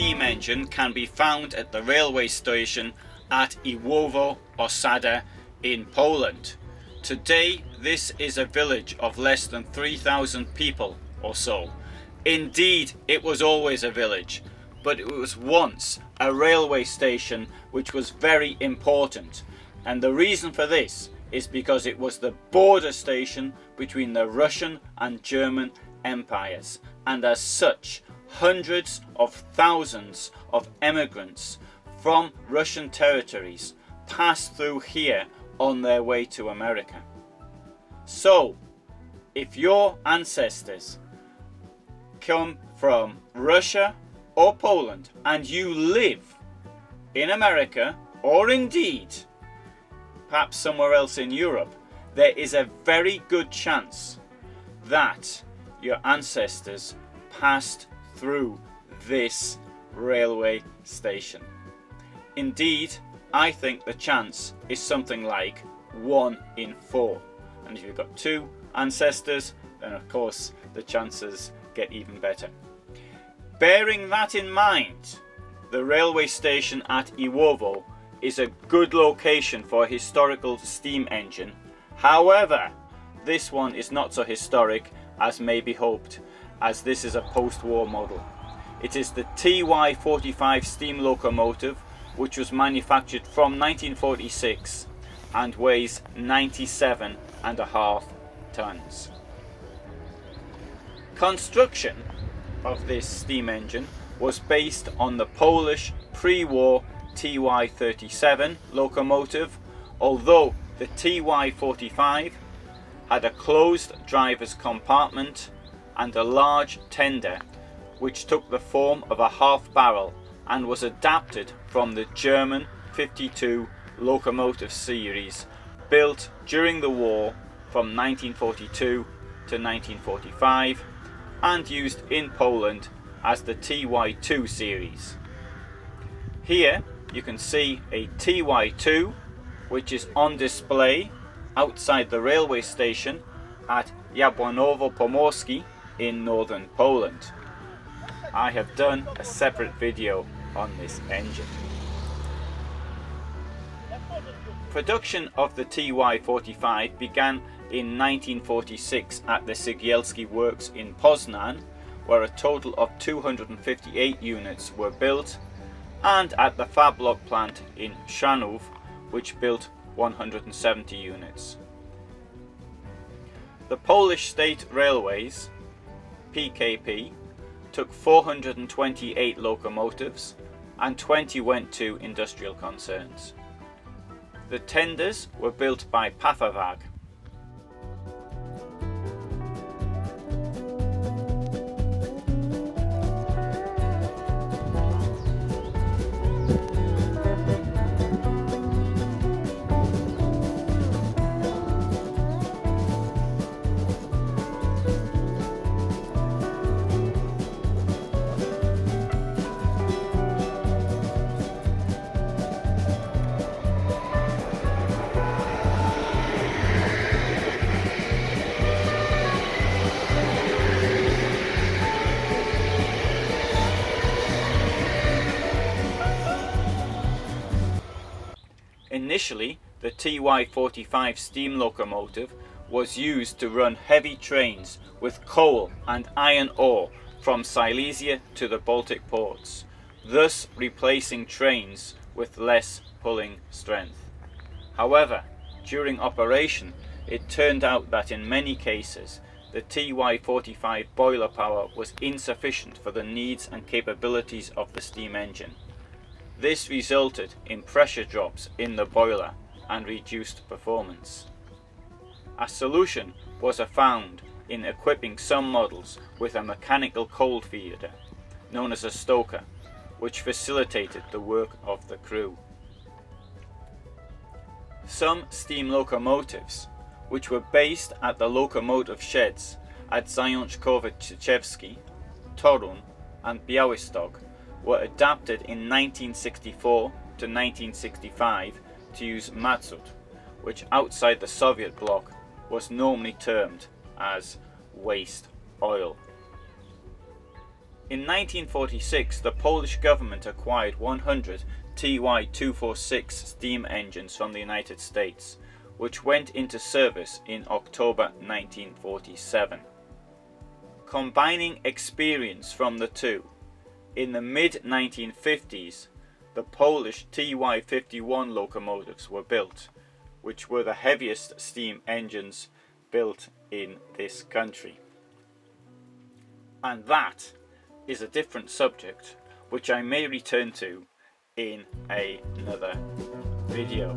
steam engine can be found at the railway station at Iłowo Osada in Poland. Today this is a village of less than 3,000 people or so. Indeed, it was always a village, but it was once a railway station which was very important, and the reason for this is because it was the border station between the Russian and German empires, and as such hundreds of thousands of emigrants from Russian territories passed through here on their way to America. So if your ancestors come from Russia or Poland and you live in America, or indeed perhaps somewhere else in Europe, there is a very good chance that your ancestors passed through this railway station. Indeed, I think the chance is something like 1 in 4. And if you've got 2 ancestors, then of course the chances get even better. Bearing that in mind, the railway station at Iłowo is a good location for a historical steam engine. However, this one is not so historic as may be hoped, as this is a post-war model. It is the Ty45 steam locomotive, which was manufactured from 1946 and weighs 97.5 tons. Construction of this steam engine was based on the Polish pre-war Ty37 locomotive, although the Ty45 had a closed driver's compartment and a large tender which took the form of a half barrel and was adapted from the German 52 locomotive series built during the war from 1942 to 1945 and used in Poland as the TY2 series. Here you can see a TY2 which is on display outside the railway station at Jabłonowo Pomorskie in northern Poland. I have done a separate video on this engine. Production of the Ty45 began in 1946 at the Cegielski works in Poznan, where a total of 258 units were built, and at the Fablock plant in Chrzanów, which built 170 units. The Polish State Railways, PKP, took 428 locomotives and 20 went to industrial concerns. The tenders were built by Pfafferwag. Initially, the Ty45 steam locomotive was used to run heavy trains with coal and iron ore from Silesia to the Baltic ports, thus replacing trains with less pulling strength. However, during operation, it turned out that in many cases the Ty45 boiler power was insufficient for the needs and capabilities of the steam engine. This resulted in pressure drops in the boiler and reduced performance. A solution was found in equipping some models with a mechanical coal feeder, known as a stoker, which facilitated the work of the crew. Some steam locomotives, which were based at the locomotive sheds at Zajączkowo-Tyczewski, Toruń and Białystok, were adapted in 1964 to 1965 to use mazut, which outside the Soviet bloc was normally termed as waste oil. In 1946, the Polish government acquired 100 Ty246 steam engines from the United States, which went into service in October 1947. Combining experience from the two, in the mid-1950s, the Polish Ty51 locomotives were built, which were the heaviest steam engines built in this country. And that is a different subject, which I may return to in another video.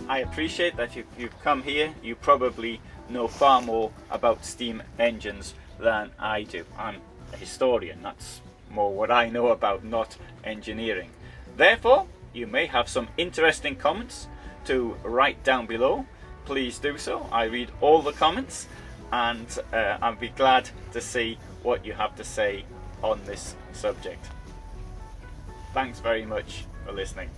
I appreciate that you've come here. You probably know far more about steam engines than I do. I'm a historian, that's more what I know about, not engineering. Therefore, you may have some interesting comments to write down below. Please do so. I read all the comments, and I'll be glad to see what you have to say on this subject. Thanks very much for listening.